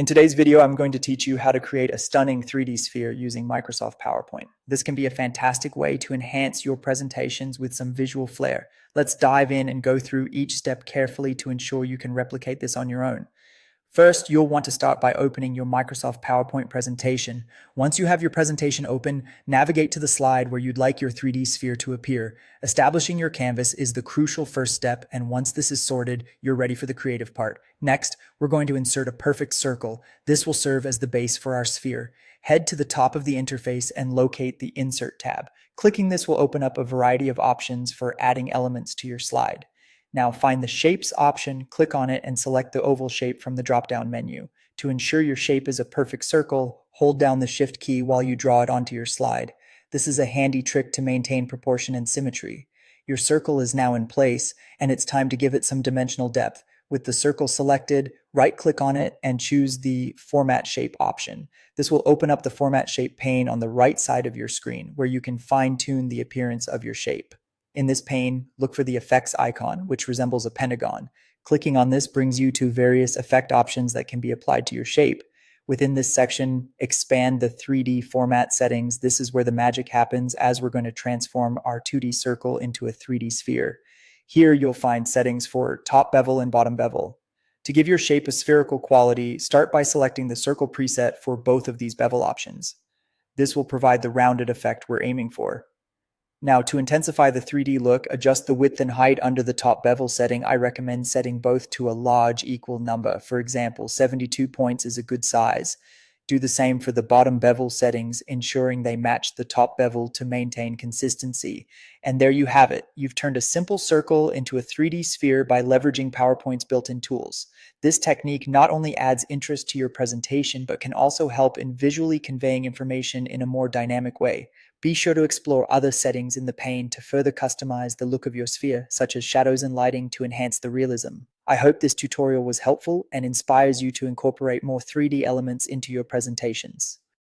In today's video, I'm going to teach you how to create a stunning 3D sphere using Microsoft PowerPoint. This can be a fantastic way to enhance your presentations with some visual flair. Let's dive in and go through each step carefully to ensure you can replicate this on your own. First, you'll want to start by opening your Microsoft PowerPoint presentation. Once you have your presentation open, navigate to the slide where you'd like your 3D sphere to appear. Establishing your canvas is the crucial first step, and once this is sorted, you're ready for the creative part. Next, we're going to insert a perfect circle. This will serve as the base for our sphere. Head to the top of the interface and locate the Insert tab. Clicking this will open up a variety of options for adding elements to your slide. Now find the Shapes option, click on it, and select the oval shape from the drop-down menu. To ensure your shape is a perfect circle, hold down the Shift key while you draw it onto your slide. This is a handy trick to maintain proportion and symmetry. Your circle is now in place, and it's time to give it some dimensional depth. With the circle selected, right-click on it and choose the Format Shape option. This will open up the Format Shape pane on the right side of your screen, where you can fine-tune the appearance of your shape. In this pane, look for the effects icon, which resembles a pentagon. Clicking on this brings you to various effect options that can be applied to your shape. Within this section, expand the 3D format settings. This is where the magic happens as we're going to transform our 2D circle into a 3D sphere. Here you'll find settings for top bevel and bottom bevel. To give your shape a spherical quality, start by selecting the circle preset for both of these bevel options. This will provide the rounded effect we're aiming for. Now, to intensify the 3D look, adjust the width and height under the top bevel setting. I recommend setting both to a large equal number. For example, 72 points is a good size. Do the same for the bottom bevel settings, ensuring they match the top bevel to maintain consistency. And there you have it. You've turned a simple circle into a 3D sphere by leveraging PowerPoint's built-in tools. This technique not only adds interest to your presentation, but can also help in visually conveying information in a more dynamic way. Be sure to explore other settings in the pane to further customize the look of your sphere, such as shadows and lighting to enhance the realism. I hope this tutorial was helpful and inspires you to incorporate more 3D elements into your presentations.